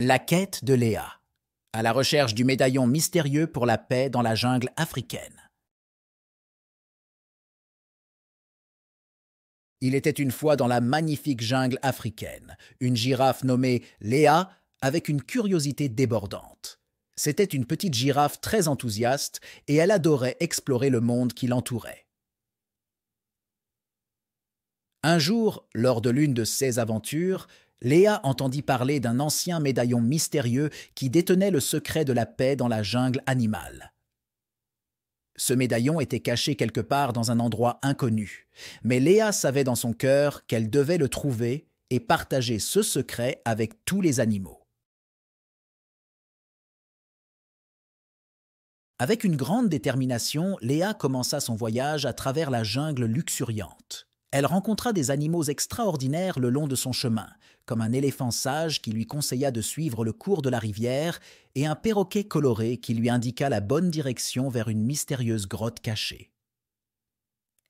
La quête de Léa, à la recherche du médaillon mystérieux pour la paix dans la jungle africaine. Il était une fois dans la magnifique jungle africaine, une girafe nommée Léa avec une curiosité débordante. C'était une petite girafe très enthousiaste et elle adorait explorer le monde qui l'entourait. Un jour, lors de l'une de ses aventures, Léa entendit parler d'un ancien médaillon mystérieux qui détenait le secret de la paix dans la jungle animale. Ce médaillon était caché quelque part dans un endroit inconnu, mais Léa savait dans son cœur qu'elle devait le trouver et partager ce secret avec tous les animaux. Avec une grande détermination, Léa commença son voyage à travers la jungle luxuriante. Elle rencontra des animaux extraordinaires le long de son chemin, comme un éléphant sage qui lui conseilla de suivre le cours de la rivière et un perroquet coloré qui lui indiqua la bonne direction vers une mystérieuse grotte cachée.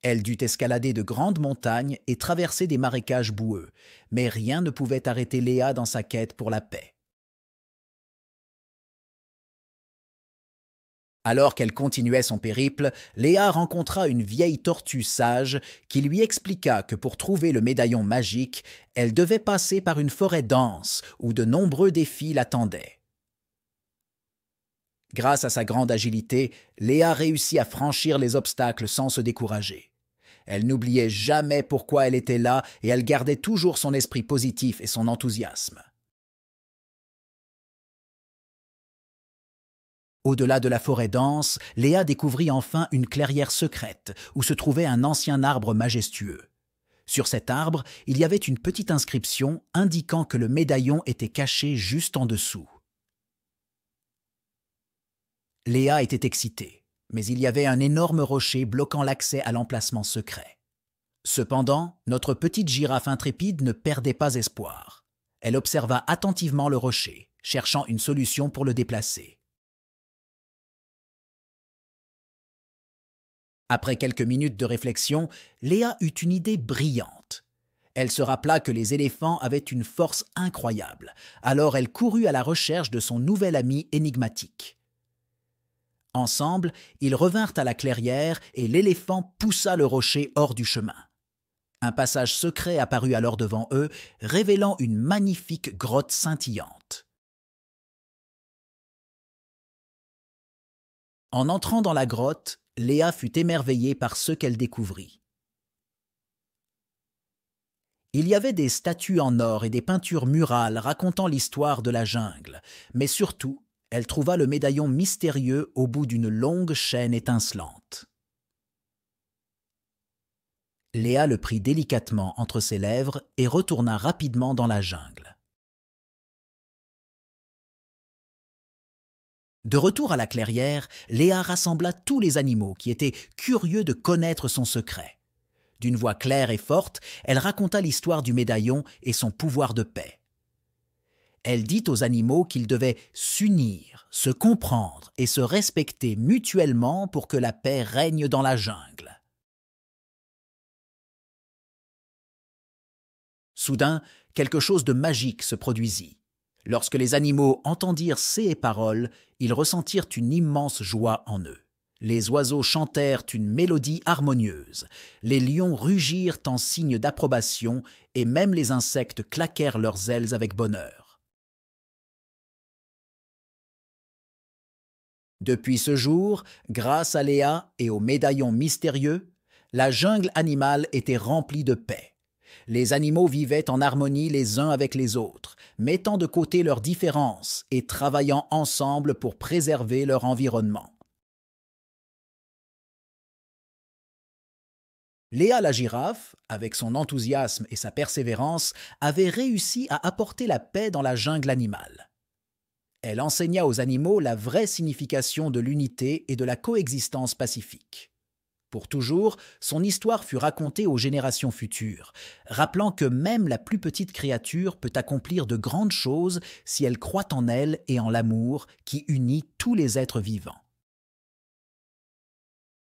Elle dut escalader de grandes montagnes et traverser des marécages boueux, mais rien ne pouvait arrêter Léa dans sa quête pour la paix. Alors qu'elle continuait son périple, Léa rencontra une vieille tortue sage qui lui expliqua que pour trouver le médaillon magique, elle devait passer par une forêt dense où de nombreux défis l'attendaient. Grâce à sa grande agilité, Léa réussit à franchir les obstacles sans se décourager. Elle n'oubliait jamais pourquoi elle était là et elle gardait toujours son esprit positif et son enthousiasme. Au-delà de la forêt dense, Léa découvrit enfin une clairière secrète où se trouvait un ancien arbre majestueux. Sur cet arbre, il y avait une petite inscription indiquant que le médaillon était caché juste en dessous. Léa était excitée, mais il y avait un énorme rocher bloquant l'accès à l'emplacement secret. Cependant, notre petite girafe intrépide ne perdait pas espoir. Elle observa attentivement le rocher, cherchant une solution pour le déplacer. Après quelques minutes de réflexion, Léa eut une idée brillante. Elle se rappela que les éléphants avaient une force incroyable, alors elle courut à la recherche de son nouvel ami énigmatique. Ensemble, ils revinrent à la clairière et l'éléphant poussa le rocher hors du chemin. Un passage secret apparut alors devant eux, révélant une magnifique grotte scintillante. En entrant dans la grotte, Léa fut émerveillée par ce qu'elle découvrit. Il y avait des statues en or et des peintures murales racontant l'histoire de la jungle, mais surtout, elle trouva le médaillon mystérieux au bout d'une longue chaîne étincelante. Léa le prit délicatement entre ses lèvres et retourna rapidement dans la jungle. De retour à la clairière, Léa rassembla tous les animaux qui étaient curieux de connaître son secret. D'une voix claire et forte, elle raconta l'histoire du médaillon et son pouvoir de paix. Elle dit aux animaux qu'ils devaient s'unir, se comprendre et se respecter mutuellement pour que la paix règne dans la jungle. Soudain, quelque chose de magique se produisit. Lorsque les animaux entendirent ces paroles, ils ressentirent une immense joie en eux. Les oiseaux chantèrent une mélodie harmonieuse, les lions rugirent en signe d'approbation et même les insectes claquèrent leurs ailes avec bonheur. Depuis ce jour, grâce à Léa et au médaillon mystérieux, la jungle animale était remplie de paix. Les animaux vivaient en harmonie les uns avec les autres, mettant de côté leurs différences et travaillant ensemble pour préserver leur environnement. Léa la girafe, avec son enthousiasme et sa persévérance, avait réussi à apporter la paix dans la jungle animale. Elle enseigna aux animaux la vraie signification de l'unité et de la coexistence pacifique. Pour toujours, son histoire fut racontée aux générations futures, rappelant que même la plus petite créature peut accomplir de grandes choses si elle croit en elle et en l'amour qui unit tous les êtres vivants.